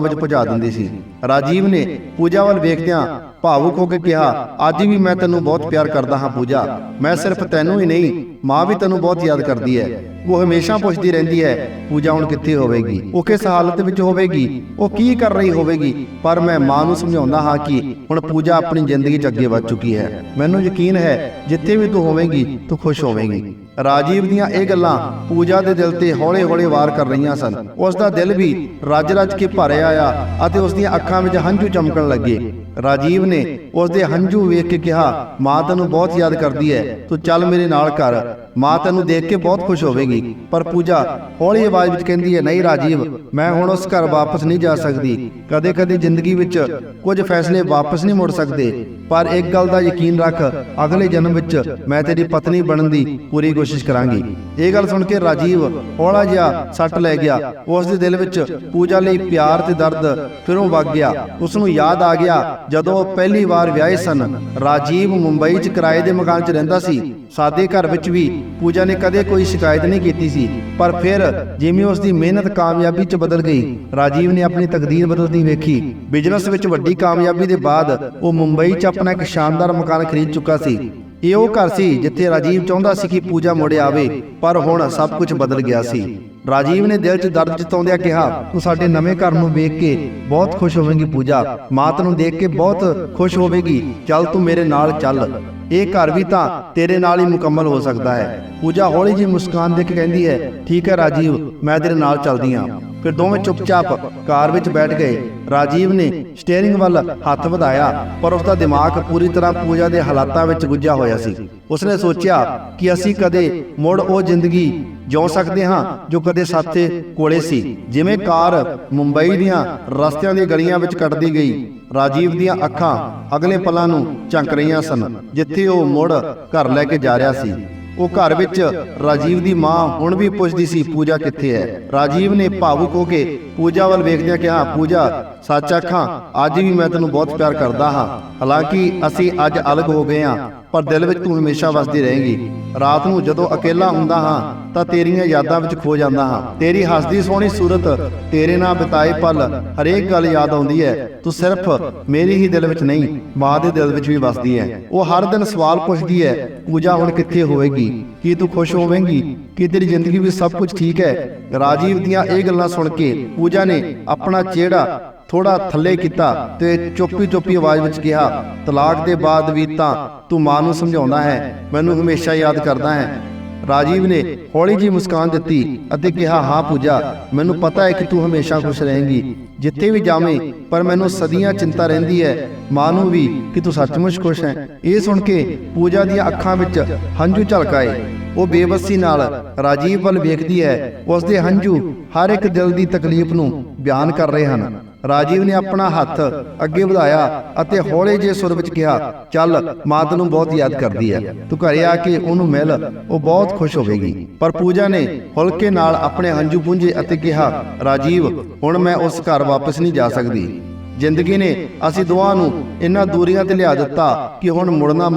ਵਿੱਚ ਪਹੁੰਚਾ ਦਿੰਦੀ ਸੀ। ਰਾਜੀਵ ਨੇ ਪੂਜਾ ਵੱਲ ਵੇਖਦਿਆਂ ਭਾਵੁਕ ਹੋ ਕੇ ਕਿਹਾ, ਅੱਜ ਵੀ ਮੈਂ ਤੈਨੂੰ ਬਹੁਤ ਪਿਆਰ ਕਰਦਾ ਹਾਂ ਪੂਜਾ। ਮੈਂ ਸਿਰਫ ਤੈਨੂੰ ਹੀ ਨਹੀਂ, ਮਾਂ ਵੀ ਤੈਨੂੰ ਬਹੁਤ ਯਾਦ ਕਰਦੀ ਹੈ। ਉਹ ਹਮੇਸ਼ਾ ਪੁੱਛਦੀ ਰਹਿੰਦੀ ਹੈ, ਪੂਜਾ ਹੁਣ ਕਿੱਥੇ ਹੋਵੇਗੀ, ਉਹ ਕਿਸ ਹਾਲਤ ਵਿੱਚ ਹੋਵੇਗੀ, ਉਹ ਕੀ ਕਰ ਰਹੀ ਹੋਵੇਗੀ। ਪਰ ਮੈਂ ਮਾਂ ਨੂੰ ਸਮਝਾਉਂਦਾ ਹਾਂ ਕਿ ਹੁਣ ਪੂਜਾ ਆਪਣੀ ਜ਼ਿੰਦਗੀ 'ਚ ਅੱਗੇ ਵੱਧ ਚੁੱਕੀ ਹੈ। ਮੈਨੂੰ ਯਕੀਨ ਹੈ ਜਿੱਥੇ ਵੀ ਤੂੰ ਹੋਵੇਂਗੀ ਤੂੰ ਖੁਸ਼ ਹੋਵੇਂਗੀ। ਰਾਜੀਵ ਦੀਆਂ ਇਹ ਗੱਲਾਂ ਪੂਜਾ ਦੇ ਦਿਲ ਤੇ ਹੌਲੇ-ਹੌਲੇ ਵਾਰ ਕਰ ਰਹੀਆਂ ਸਨ। ਉਸ ਦਾ ਦਿਲ ਵੀ ਰੱਜ-ਰੱਜ ਕੇ ਭਰਿਆ ਆਇਆ ਅਤੇ ਉਸ ਦੀਆਂ ਅੱਖਾਂ ਵਿੱਚ ਹੰਝੂ ਚਮਕਣ ਲੱਗੇ। ਰਾਜੀਵ ਨੇ ਉਸ ਦੇ ਹੰਝੂ ਵੇਖ ਕੇ ਕਿਹਾ, ਮਾਂ ਤੈਨੂੰ ਬਹੁਤ ਯਾਦ ਕਰਦੀ ਹੈ, ਤੂੰ ਚੱਲ ਮੇਰੇ ਨਾਲ ਘਰ, ਮਾਂ ਤੈਨੂੰ ਦੇਖ ਕੇ ਬਹੁਤ ਖੁਸ਼ ਹੋਵੇਗੀ। ਪਰ ਪੂਜਾ ਹੌਲੀ ਆਵਾਜ਼ ਵਿੱਚ ਕਹਿੰਦੀ ਹੈ, ਨਹੀਂ ਰਾਜੀਵ, ਮੈਂ ਹੁਣ ਉਸ ਘਰ ਵਾਪਸ ਨਹੀਂ ਜਾ ਸਕਦੀ। ਕਦੇ-ਕਦੇ ਜ਼ਿੰਦਗੀ ਵਿੱਚ ਕੁਝ ਫੈਸਲੇ ਵਾਪਸ ਨਹੀਂ ਮੁੜ ਸਕਦੇ, ਪਰ ਇੱਕ ਗੱਲ ਦਾ ਯਕੀਨ ਰੱਖ, ਅਗਲੇ ਜਨਮ ਵਿੱਚ ਮੈਂ ਤੇਰੀ ਪਤਨੀ ਬਣਨ ਦੀ ਪੂਰੀ ਕੋਸ਼ਿਸ਼ ਕਰਾਂਗੀ। ਇਹ ਗੱਲ ਸੁਣ ਕੇ ਰਾਜੀਵ ਹੌਲਾ ਜਿਹਾ ਸੱਟ ਲੈ ਗਿਆ। ਉਸ ਦੇ ਦਿਲ ਵਿੱਚ ਪੂਜਾ ਲਈ ਪਿਆਰ ਤੇ ਦਰਦ ਫਿਰੋਂ ਵਗ ਗਿਆ। ਉਸ ਨੂੰ ਯਾਦ ਆ ਗਿਆ ਜਦੋਂ ਉਹ ਪਹਿਲੀ ਵਾਰ ਵਿਆਹੇ ਸਨ। ਰਾਜੀਵ ਮੁੰਬਈ 'ਚ ਕਿਰਾਏ ਦੇ ਮਕਾਨ 'ਚ ਰਹਿੰਦਾ ਸੀ। ਸਾਦੇ ਘਰ ਵਿੱਚ ਵੀ ਪੂਜਾ ਨੇ ਕਦੇ ਕੋਈ ਸ਼ਿਕਾਇਤ ਨਹੀਂ ਕੀਤੀ ਸੀ, ਪਰ ਫਿਰ ਜਿਵੇਂ ਉਸ ਦੀ ਮਿਹਨਤ ਕਾਮਯਾਬੀ 'ਚ ਬਦਲ ਗਈ, ਰਾਜੀਵ ਨੇ ਆਪਣੀ ਤਕਦੀਰ ਬਦਲਦੀ ਵੇਖੀ। ਬਿਜ਼ਨਸ ਵਿੱਚ ਵੱਡੀ ਕਾਮਯਾਬੀ ਦੇ ਬਾਅਦ ਉਹ ਮੁੰਬਈ 'ਚ ਆਪਣਾ ਇੱਕ ਸ਼ਾਨਦਾਰ ਮਕਾਨ ਖਰੀਦ ਚੁੱਕਾ ਸੀ। ਇਹ ਉਹ ਘਰ ਸੀ ਜਿੱਥੇ ਰਾਜੀਵ ਚਾਹੁੰਦਾ ਸੀ ਕਿ ਪੂਜਾ ਮੁੜ ਆਵੇ, ਪਰ ਹੁਣ ਸਭ ਕੁਝ ਬਦਲ ਗਿਆ ਸੀ। ਰਾਜੀਵ ਨੇ ਦਿਲ 'ਚ ਦਰਦ ਜਤਾਉਂਦਿਆਂ ਕਿਹਾ, ਤੂੰ ਸਾਡੇ ਨਵੇਂ ਘਰ ਨੂੰ ਵੇਖ ਕੇ ਬਹੁਤ ਖੁਸ਼ ਹੋਵੇਂਗੀ ਪੂਜਾ, ਮਾਂ ਤੈਨੂੰ ਦੇਖ ਕੇ ਬਹੁਤ ਖੁਸ਼ ਹੋਵੇਗੀ। ਚੱਲ ਤੂੰ ਮੇਰੇ ਨਾਲ ਚੱਲ, ਇਹ ਘਰ ਵੀ ਤਾਂ ਤੇਰੇ ਨਾਲ ਹੀ ਮੁਕੰਮਲ ਹੋ ਸਕਦਾ ਹੈ। ਪੂਜਾ ਹੌਲੀ ਜਿਹੀ ਮੁਸਕਾਨ ਦੇ ਕੇ ਕਹਿੰਦੀ ਹੈ, ਠੀਕ ਹੈ ਰਾਜੀਵ, ਮੈਂ ਤੇਰੇ ਨਾਲ ਚੱਲਦੀ ਹਾਂ। ਫਿਰ ਦੋਵੇਂ ਚੁੱਪਚਾਪ ਕਾਰ ਵਿੱਚ ਬੈਠ ਗਏ। ਰਾਜੀਵ ਨੇ ਸਟੀਅਰਿੰਗ ਵੱਲ ਹੱਥ ਵਧਾਇਆ, ਪਰ ਉਸ ਦਾ ਦਿਮਾਗ ਪੂਰੀ ਤਰ੍ਹਾਂ ਪੂਜਾ ਦੇ ਹਾਲਾਤਾਂ ਵਿੱਚ ਗੁੱਝਾ ਹੋਇਆ ਸੀ। ਉਸਨੇ ਸੋਚਿਆ ਕਿ ਅਸੀਂ ਕਦੇ ਮੁੜ ਉਹ ਜ਼ਿੰਦਗੀ ਜਿਉ ਸਕਦੇ ਹਾਂ ਜੋ ਕਦੇ ਸਾਥੇ ਕੋਲੇ ਸੀ। ਜਿਵੇਂ ਕਾਰ ਮੁੰਬਈ ਦੀਆਂ ਰਸਤਿਆਂ ਦੀ ਗਲੀਆਂ ਵਿੱਚ ਕੱਟਦੀ ਗਈ, ਰਾਜੀਵ ਦੀਆਂ ਅੱਖਾਂ ਅਗਲੇ ਪਲਾਂ ਨੂੰ ਝੰਕ ਰਹੀਆਂ ਸਨ, ਜਿੱਥੇ ਉਹ ਮੁੜ ਘਰ ਲੈ ਕੇ ਜਾ ਰਿਹਾ ਸੀ। ਉਹ ਘਰ ਵਿੱਚ ਰਾਜੀਵ ਦੀ ਮਾਂ ਹੁਣ ਵੀ ਪੁੱਛਦੀ ਸੀ, ਪੂਜਾ ਕਿੱਥੇ ਹੈ। ਰਾਜੀਵ ਨੇ ਭਾਵੁਕ ਹੋ ਕੇ ਪੂਜਾ ਵੱਲ ਵੇਖਦਿਆਂ ਕਿਹਾ, ਪੂਜਾ ਸੱਚ ਆਖਾਂ, ਅੱਜ ਵੀ ਮੈਂ ਤੈਨੂੰ ਬਹੁਤ ਪਿਆਰ ਕਰਦਾ ਹਾਂ। ਹਾਲਾਂਕਿ ਅਸੀਂ ਅੱਜ ਅਲੱਗ ਹੋ ਗਏ ਹਾਂ, ਪਰ ਦਿਲ ਵਿੱਚ ਤੂੰ ਹਮੇਸ਼ਾ ਵਸਦੀ ਰਹੇਂਗੀ। ਰਾਤ ਨੂੰ ਜਦੋਂ ਇਕੱਲਾ ਹੁੰਦਾ ਹਾਂ ਤਾਂ ਤੇਰੀਆਂ ਯਾਦਾਂ ਵਿੱਚ ਖੋ ਜਾਂਦਾ ਹਾਂ। ਤੇਰੀ ਹੱਸਦੀ ਸੋਹਣੀ ਸੂਰਤ, ਤੇਰੇ ਨਾਲ ਬਿਤਾਏ ਪਲ, ਹਰੇਕ ਗੱਲ ਯਾਦ ਆਉਂਦੀ ਹੈ। ਤੂੰ ਸਿਰਫ ਮੇਰੀ ਹੀ ਦਿਲ ਵਿੱਚ ਨਹੀਂ, ਮਾਂ ਦੇ ਦਿਲ ਵਿੱਚ ਵੀ ਵਸਦੀ ਹੈ। ਉਹ ਹਰ ਦਿਨ ਸਵਾਲ ਪੁੱਛਦੀ ਹੈ, ਪੂਜਾ ਹੁਣ ਕਿੱਥੇ ਹੋਵੇਗੀ, ਕੀ ਤੂੰ ਖੁਸ਼ ਹੋਵੇਂਗੀ, ਕੀ ਤੇਰੀ ਜ਼ਿੰਦਗੀ ਵਿੱਚ ਸਭ ਕੁਝ ਠੀਕ ਹੈ। ਰਾਜੀਵ ਦੀਆਂ ਇਹ ਗੱਲਾਂ ਸੁਣ ਕੇ ਪੂਜਾ ਨੇ ਆਪਣਾ ਚਿਹਰਾ ਥੋੜਾ ਥੱਲੇ ਕੀਤਾ ਤੇ ਚੁੱਪੀ ਆਵਾਜ਼ ਵਿੱਚ ਕਿਹਾ, ਤਲਾਕ ਦੇ ਬਾਅਦ ਵੀ ਤਾਂ ਤੂੰ ਮਾਂ ਨੂੰ ਸਮਝਾਉਂਦਾ ਹੈ, ਮੈਨੂੰ ਹਮੇਸ਼ਾ ਯਾਦ ਕਰਦਾ ਹੈ। ਰਾਜੀਵ ਨੇ ਹੌਲੀ ਜਿਹੀ ਮੁਸਕਾਨ ਦਿੱਤੀ ਅਤੇ ਕਿਹਾ, ਹਾਂ ਪੂਜਾ, ਮੈਨੂੰ ਪਤਾ ਹੈ ਕਿ ਤੂੰ ਹਮੇਸ਼ਾ ਖੁਸ਼ ਰਹੇਂਗੀ ਜਿੱਥੇ ਵੀ ਜਾਵੇਂ, ਪਰ ਮੈਨੂੰ ਸਦੀਆਂ ਚਿੰਤਾ ਰਹਿੰਦੀ ਹੈ ਮਾਂ ਨੂੰ ਵੀ ਕਿ ਤੂੰ ਸੱਚਮੁੱਚ ਖੁਸ਼ ਹੈ। ਇਹ ਸੁਣ ਕੇ ਪੂਜਾ ਦੀਆਂ ਅੱਖਾਂ ਵਿੱਚ ਹੰਝੂ ਝਲਕ ਆਏ। ਉਹ ਬੇਬਸੀ ਨਾਲ ਰਾਜੀਵ ਵੱਲ ਵੇਖਦੀ ਹੈ। ਉਸ ਦੇ ਹੰਝੂ ਹਰ ਇੱਕ ਦਿਲ ਦੀ ਤਕਲੀਫ ਨੂੰ ਬਿਆਨ ਕਰ ਰਹੇ ਹਨ। ਰਾਜੀਵ ਨੇ ਆਪਣਾ ਹੱਥ ਅੱਗੇ ਵਧਾਇਆ ਅਤੇ ਹੌਲੇ ਜਿਹੇ ਸੁਰ ਵਿੱਚ ਕਿਹਾ, ਚੱਲ, ਮਾਂ ਤੈਨੂੰ ਬਹੁਤ ਯਾਦ ਕਰਦੀ ਹੈ, ਤੂੰ ਘਰੇ ਆ ਕੇ ਉਹਨੂੰ ਮਿਲ, ਉਹ ਬਹੁਤ ਖੁਸ਼ ਹੋਵੇਗੀ। ਪਰ ਪੂਜਾ ਨੇ ਹਲਕੇ ਨਾਲ ਆਪਣੇ ਹੰਝੂ ਪੂੰਝੇ ਅਤੇ ਕਿਹਾ, ਰਾਜੀਵ, ਹੁਣ ਮੈਂ ਉਸ ਘਰ ਵਾਪਸ ਨਹੀਂ ਜਾ ਸਕਦੀ। ਜ਼ਿੰਦਗੀ ਨੇ ਅਸੀਂ ਦੋਵਾਂ ਨੂੰ ਇਹਨਾਂ ਦੂਰੀਆਂ ਤੇ ਲਿਆ ਦਿੱਤਾ ਕਿ ਹੁਣ ਮੁੜਨਾ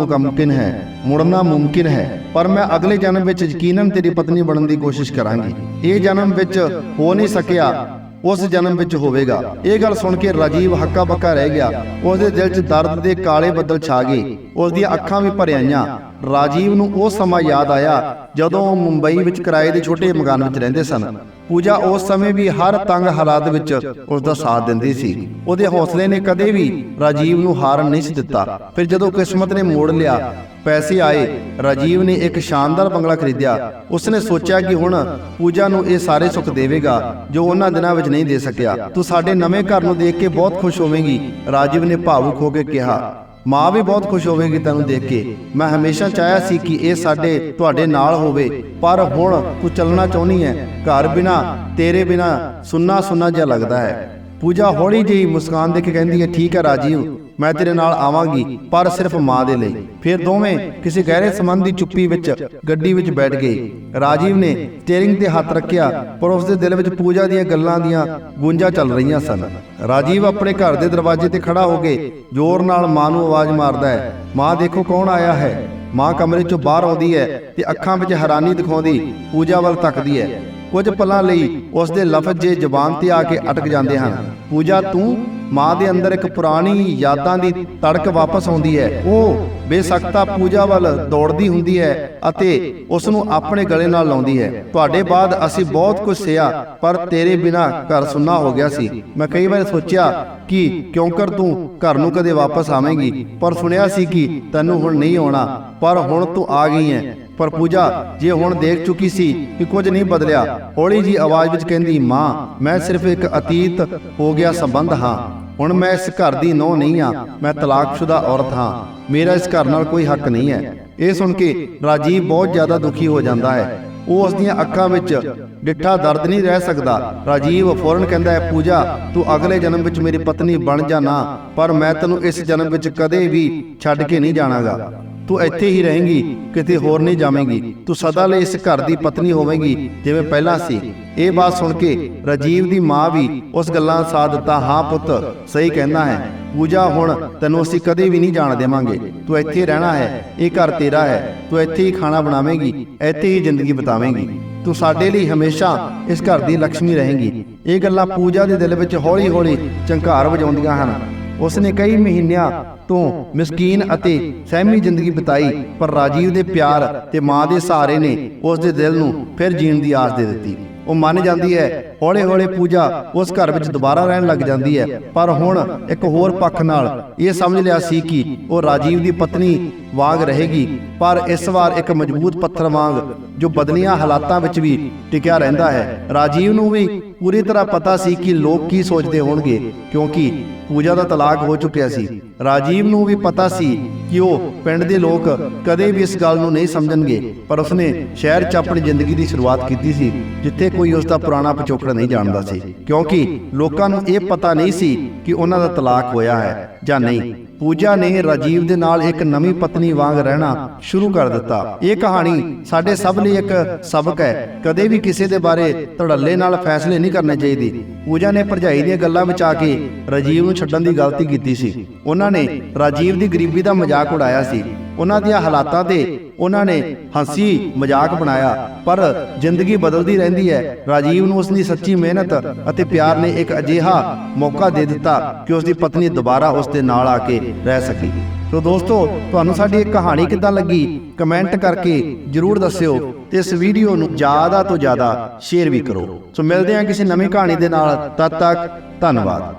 ਮੁਮਕਿਨ ਹੈ। ਪਰ ਮੈਂ ਅਗਲੇ ਜਨਮ ਵਿੱਚ ਯਕੀਨਨ ਤੇਰੀ ਪਤਨੀ ਬਣਨ ਦੀ ਕੋਸ਼ਿਸ਼ ਕਰਾਂਗੀ। ਇਹ ਜਨਮ ਵਿੱਚ ਹੋ ਨਹੀਂ ਸਕਿਆ ਉਸ ਜਨਮ ਵਿੱਚ ਹੋਵੇਗਾ। ਇਹ ਗੱਲ ਸੁਣ ਕੇ ਰਾਜੀਵ ਹੱਕਾ ਬੱਕਾ ਰਹਿ ਗਿਆ। ਉਸ ਦੇ ਦਿਲ 'ਚ ਦਰਦ ਦੇ ਕਾਲੇ ਬੱਦਲ ਛਾ ਗਏ। ਉਸ ਦੀਆਂ ਅੱਖਾਂ ਵੀ ਭਰ ਆਈਆਂ। ਰਾਜੀਵ ਨੂੰ ਉਹ ਸਮਾਂ ਯਾਦ ਆਇਆ ਜਦੋਂ ਉਹ ਮੁੰਬਈ ਵਿੱਚ ਕਿਰਾਏ ਦੇ ਛੋਟੇ ਮਕਾਨ ਵਿੱਚ ਰਹਿੰਦੇ ਸਨ। ਪੂਜਾ ਉਸ ਸਮੇਂ ਵੀ ਹਰ ਤੰਗ ਹਾਲਾਤ ਵਿੱਚ ਉਸ ਦਾ ਸਾਥ ਦਿੰਦੀ ਸੀ। ਉਹਦੇ ਹੌਸਲੇ ਨੇ ਕਦੇ ਵੀ ਰਾਜੀਵ ਨੂੰ ਹਾਰਨ ਨਹੀਂ ਸੀ ਦਿੱਤਾ। ਫਿਰ ਜਦੋਂ ਕਿਸਮਤ ਨੇ ਮੋੜ ਲਿਆ, ਪੈਸੇ ਆਏ, ਰਾਜੀਵ ਨੇ ਇੱਕ ਸ਼ਾਨਦਾਰ ਬੰਗਲਾ ਖਰੀਦਿਆ। ਉਸਨੇ ਸੋਚਿਆ ਕਿ ਹੁਣ ਪੂਜਾ ਨੂੰ ਇਹ ਸਾਰੇ ਸੁੱਖ ਦੇਵੇਗਾ ਜੋ ਉਹਨਾਂ ਦਿਨਾਂ ਵਿੱਚ ਨਹੀਂ ਦੇ ਸਕਿਆ। ਤੂੰ ਸਾਡੇ ਨਵੇਂ ਘਰ ਨੂੰ ਦੇਖ ਕੇ ਬਹੁਤ ਖੁਸ਼ ਹੋਵੇਂਗੀ, ਰਾਜੀਵ ਨੇ ਭਾਵੁਕ ਹੋ ਕੇ ਕਿਹਾ। ਮਾਂ ਵੀ ਬਹੁਤ ਖੁਸ਼ ਹੋਵੇਗੀ ਤੈਨੂੰ ਦੇਖ ਕੇ। ਮੈਂ ਹਮੇਸ਼ਾ ਚਾਹਿਆ ਸੀ ਕਿ ਇਹ ਸਾਡੇ ਤੁਹਾਡੇ ਨਾਲ ਹੋਵੇ, ਪਰ ਹੁਣ ਤੂੰ ਚੱਲਣਾ ਚਾਹੁੰਦੀ ਹੈ। ਘਰ ਬਿਨਾ, ਤੇਰੇ ਬਿਨਾ ਸੁੰਨਾ ਸੁੰਨਾ ਜਿਹਾ ਲੱਗਦਾ ਹੈ। ਪੂਜਾ ਹੌਲੀ ਜਿਹੀ ਮੁਸਕਾਨ ਦੇ ਕੇ ਕਹਿੰਦੀ ਹੈ, ਠੀਕ ਹੈ ਰਾਜੀਵ, ਮੈਂ ਤੇਰੇ ਨਾਲ ਆਵਾਂਗੀ, ਪਰ ਸਿਰਫ ਮਾਂ ਦੇ ਲਈ। ਫਿਰ ਦੋਵੇਂ ਕਿਸੇ ਗਹਿਰੇ ਸੰਬੰਧ ਦੀ ਚੁੱਪੀ ਵਿੱਚ ਗੱਡੀ ਵਿੱਚ ਬੈਠ ਗਏ। ਰਾਜੀਵ ਨੇ ਸਟੀਅਰਿੰਗ ਤੇ ਹੱਥ ਰੱਖਿਆ, ਪਰ ਉਸ ਦੇ ਦਿਲ ਵਿੱਚ ਪੂਜਾ ਦੀਆਂ ਗੱਲਾਂ ਦੀਆਂ ਗੂੰਜਾਂ ਚੱਲ ਰਹੀਆਂ ਸਨ। ਰਾਜੀਵ ਆਪਣੇ ਘਰ ਦੇ ਦਰਵਾਜ਼ੇ ਤੇ ਖੜਾ ਹੋ ਕੇ ਜ਼ੋਰ ਨਾਲ ਮਾਂ ਨੂੰ ਆਵਾਜ਼ ਮਾਰਦਾ ਹੈ, ਮਾਂ ਦੇਖੋ ਕੌਣ ਆਇਆ ਹੈ। ਮਾਂ ਕਮਰੇ ਚੋਂ ਬਾਹਰ ਆਉਂਦੀ ਹੈ ਤੇ ਅੱਖਾਂ ਵਿੱਚ ਹੈਰਾਨੀ ਦਿਖਾਉਂਦੀ ਪੂਜਾ ਵੱਲ ਤੱਕਦੀ ਹੈ। ਕੁਝ ਪਲਾਂ ਲਈ ਉਸ ਦੇ ਲਫ਼ਜ਼ ਜੇ ਜ਼ੁਬਾਨ ਤੇ ਆ ਕੇ ਅਟਕ ਜਾਂਦੇ ਹਨ। ਪੂਜਾ ਤੂੰ? ਮਾਂ ਦੇ ਅੰਦਰ ਇੱਕ ਪੁਰਾਣੀ ਯਾਦਾਂ ਦੀ ਤੜਕ ਵਾਪਸ ਆਉਂਦੀ ਹੈ। ਉਹ ਬੇਸਖਤਾ ਪੂਜਾ ਵੱਲ ਦੌੜਦੀ ਹੁੰਦੀ ਹੈ ਅਤੇ ਉਸ ਨੂੰ ਆਪਣੇ ਗਲੇ ਨਾਲ ਲਾਉਂਦੀ ਹੈ। ਤੁਹਾਡੇ ਬਾਅਦ ਅਸੀਂ ਬਹੁਤ ਕੁਝ ਸਹਿਆ, ਪਰ ਤੇਰੇ ਬਿਨਾ ਘਰ ਸੁੰਨਾ ਹੋ ਗਿਆ ਸੀ। ਮੈਂ ਕਈ ਵਾਰ ਸੋਚਿਆ ਕਿ ਕਿਉਂਕਰ ਤੂੰ ਘਰ ਨੂੰ ਕਦੇ ਵਾਪਸ ਆਵੇਂਗੀ, ਪਰ ਸੁਣਿਆ ਸੀ ਕਿ ਤੈਨੂੰ ਹੁਣ ਨਹੀਂ ਆਉਣਾ, ਪਰ ਹੁਣ ਤੂੰ ਆ ਗਈ ਹੈ। ਪਰ ਪੂਜਾ ਜੇ ਹੁਣ ਦੇਖ ਚੁੱਕੀ ਸੀ ਕਿ ਕੁਝ ਨਹੀਂ ਬਦਲਿਆ, ਹੌਲੀ ਜੀ ਆਵਾਜ਼ ਵਿੱਚ ਕਹਿੰਦੀ, ਮਾਂ ਮੈਂ ਸਿਰਫ ਇੱਕ ਅਤੀਤ ਹੋ ਗਿਆ ਸੰਬੰਧ ਹਾਂ। ਹੁਣ ਮੈਂ ਇਸ ਘਰ ਦੀ ਨੂੰਹ ਨਹੀਂ ਹਾਂ, ਮੈਂ ਤਲਾਕਸ਼ੁਦਾ ਔਰਤ ਹਾਂ। ਮੇਰਾ ਇਸ ਘਰ ਨਾਲ ਕੋਈ ਹੱਕ ਨਹੀਂ ਹੈ। ਇਹ ਸੁਣ ਕੇ ਰਾਜੀਵ ਬਹੁਤ ਜ਼ਿਆਦਾ ਦੁਖੀ ਹੋ ਜਾਂਦਾ ਹੈ। ਉਹ ਉਸ ਦੀਆਂ ਅੱਖਾਂ ਵਿੱਚ ਡਿੱਠਾ ਦਰਦ ਨਹੀਂ ਰਹਿ ਸਕਦਾ। ਰਾਜੀਵ ਫੌਰਨ ਕਹਿੰਦਾ ਹੈ, ਪੂਜਾ ਤੂੰ ਅਗਲੇ ਜਨਮ ਵਿੱਚ ਮੇਰੀ ਪਤਨੀ ਬਣ ਜਾ ਨਾ, ਪਰ ਮੈਂ ਤੈਨੂੰ ਇਸ ਜਨਮ ਵਿੱਚ ਕਦੇ ਵੀ ਛੱਡ ਕੇ ਨਹੀਂ ਜਾਣਾਗਾ। ਤੂੰ ਇੱਥੇ ਹੀ ਰਹੇਂਗੀ, ਕਿਤੇ ਹੋਰ ਨਹੀਂ ਜਾਵੇਂਗੀ। ਤੂੰ ਸਦਾ ਲਈ ਇਸ ਘਰ ਦੀ ਪਤਨੀ ਹੋਵੇਂਗੀ ਜਿਵੇਂ ਪਹਿਲਾਂ ਸੀ। ਇਹ ਬਾਤ ਸੁਣ ਕੇ ਰਾਜੀਵ ਦੀ ਮਾਂ ਵੀ ਉਸ ਗੱਲਾਂ ਦਾ ਸਾਥ ਦਿੱਤਾ। ਹਾਂ ਪੁੱਤ, ਸਹੀ ਕਹਿੰਦਾ ਹੈ ਪੂਜਾ, ਹੁਣ ਤੈਨੂੰ ਅਸੀਂ ਕਦੇ ਵੀ ਨਹੀਂ ਜਾਣ ਦੇਵਾਂਗੇ। ਤੂੰ ਇੱਥੇ ਰਹਿਣਾ ਹੈ, ਇਹ ਘਰ ਤੇਰਾ ਹੈ। ਤੂੰ ਇੱਥੇ ਹੀ ਖਾਣਾ ਬਣਾਵੇਂਗੀ, ਇੱਥੇ ਹੀ ਜ਼ਿੰਦਗੀ ਬਿਤਾਵੇਂਗੀ। ਤੂੰ ਸਾਡੇ ਲਈ ਹਮੇਸ਼ਾ ਇਸ ਘਰ ਦੀ ਲక్ష్ਮੀ ਰਹੇਂਗੀ। ਇਹ ਗੱਲਾਂ ਪੂਜਾ ਦੇ ਦਿਲ ਵਿੱਚ ਹੌਲੀ ਹੌਲੀ ਝੰਕਾਰ ਵਜਾਉਂਦੀਆਂ ਹਨ। ਉਸਨੇ ਕਈ ਮਹੀਨਿਆਂ ਤੋਂ ਮਿਸਕੀਨ ਅਤੇ ਸਹਿਮੀ ਜ਼ਿੰਦਗੀ ਬਿਤਾਈ, ਪਰ ਰਾਜੀਵ ਦੇ ਪਿਆਰ ਤੇ ਮਾਂ ਦੇ ਸਹਾਰੇ ਨੇ ਉਸ ਦੇ ਦਿਲ ਨੂੰ ਫਿਰ ਜੀਣ ਦੀ ਆਸ ਦੇ ਦਿੱਤੀ। ਉਹ ਮੰਨ ਜਾਂਦੀ ਹੈ। ਹੌਲੇ ਹੌਲੇ ਪੂਜਾ ਉਸ ਘਰ ਵਿੱਚ ਦੁਬਾਰਾ ਰਹਿਣ ਲੱਗ ਜਾਂਦੀ ਹੈ, ਪਰ ਹੁਣ ਇੱਕ ਹੋਰ ਪੱਖ ਨਾਲ ਇਹ ਸਮਝ ਲਿਆ ਸੀ ਕਿ ਉਹ ਰਾਜੀਵ ਦੀ ਪਤਨੀ ਵਾਂਗ ਰਹੇਗੀ, ਪਰ ਇਸ ਵਾਰ ਇੱਕ ਮਜ਼ਬੂਤ ਪੱਥਰ ਵਾਂਗ ਜੋ ਬਦਲੀਆਂ ਹਾਲਾਤਾਂ ਵਿੱਚ ਵੀ ਟਿਕਿਆ ਰਹਿੰਦਾ ਹੈ। ਰਾਜੀਵ ਨੂੰ ਵੀ ਪੂਰੀ ਤਰ੍ਹਾਂ ਪਤਾ ਸੀ ਕਿ ਲੋਕ ਕੀ ਸੋਚਦੇ ਹੋਣਗੇ, ਕਿਉਂਕਿ ਪੂਜਾ ਦਾ ਤਲਾਕ ਹੋ ਚੁੱਕਿਆ ਸੀ। ਰਾਜੀਵ ਨੂੰ ਵੀ ਪਤਾ ਸੀ ਕਿ ਉਹ ਪਿੰਡ ਦੇ ਲੋਕ ਕਦੇ ਵੀ ਇਸ ਗੱਲ ਨੂੰ ਨਹੀਂ ਸਮਝਣਗੇ, ਪਰ ਉਸਨੇ ਸ਼ਹਿਰ 'ਚ ਆਪਣੀ ਜ਼ਿੰਦਗੀ ਦੀ ਸ਼ੁਰੂਆਤ ਕੀਤੀ ਸੀ, ਜਿੱਥੇ ਕੋਈ ਉਸ ਦਾ ਪੁਰਾਣਾ ਪਿਛੋਕੜ ਨਹੀਂ ਜਾਣਦਾ ਸੀ, ਕਿਉਂਕਿ ਲੋਕਾਂ ਨੂੰ ਇਹ ਪਤਾ ਨਹੀਂ ਸੀ ਕਿ ਉਹਨਾਂ ਦਾ ਤਲਾਕ ਹੋਇਆ ਹੈ ਜਾਂ ਨਹੀਂ। ਪੂਜਾ ਨੇ ਰਾਜੀਵ ਦੇ ਨਾਲ ਇੱਕ ਨਵੀਂ ਪਤਨੀ ਵਾਂਗ ਰਹਿਣਾ ਸ਼ੁਰੂ ਕਰ ਦਿੱਤਾ। ਇਹ ਕਹਾਣੀ ਸਾਡੇ ਸਭ ਲਈ ਇੱਕ ਸਬਕ ਹੈ। ਕਦੇ ਵੀ ਕਿਸੇ ਦੇ ਬਾਰੇ ਧੜੱਲੇ ਨਾਲ ਫੈਸਲੇ ਨਹੀਂ ਕਰਨੇ ਚਾਹੀਦੇ। ਪੂਜਾ ਨੇ ਭਰਜਾਈ ਦੀਆਂ ਗੱਲਾਂ ਵਿੱਚ ਆ ਕੇ ਰਾਜੀਵ ਨੂੰ ਛੱਡਣ ਦੀ ਗਲਤੀ ਕੀਤੀ ਸੀ। ਉਹਨਾਂ ਨੇ ਰਾਜੀਵ ਦੀ ਗਰੀਬੀ ਦਾ ਮਜ਼ਾਕ ਉਡਾਇਆ ਸੀ। ਉਹਨਾਂ ਦੀਆਂ ਹਾਲਾਤਾਂ ਤੇ ਉਹਨਾਂ ਨੇ ਹੰਸੀ ਮਜ਼ਾਕ ਬਣਾਇਆ, ਪਰ ਜ਼ਿੰਦਗੀ ਬਦਲਦੀ ਰਹਿੰਦੀ ਹੈ। ਰਾਜੀਵ ਨੂੰ ਉਸ ਦੀ ਸੱਚੀ ਮਿਹਨਤ ਅਤੇ ਪਿਆਰ ਨੇ ਇੱਕ ਅਜਿਹਾ ਮੌਕਾ ਦੇ ਦਿੱਤਾ ਕਿ ਉਸ ਦੀ ਪਤਨੀ ਦੁਬਾਰਾ ਉਸ ਦੇ ਨਾਲ ਆ ਕੇ ਰਹਿ ਸਕੀ। ਸੋ ਦੋਸਤੋ, ਤੁਹਾਨੂੰ ਸਾਡੀ ਇਹ ਕਹਾਣੀ ਕਿੱਦਾਂ ਲੱਗੀ ਕਮੈਂਟ ਕਰਕੇ ਜਰੂਰ ਦੱਸਿਓ ਤੇ ਇਸ ਵੀਡੀਓ ਨੂੰ ਜ਼ਿਆਦਾ ਤੋਂ ਜ਼ਿਆਦਾ ਸ਼ੇਅਰ ਵੀ ਕਰੋ। ਸੋ ਮਿਲਦੇ ਹਾਂ ਕਿਸੇ ਨਵੀਂ ਕਹਾਣੀ ਦੇ ਨਾਲ। ਤਦ ਤੱਕ ਧੰਨਵਾਦ।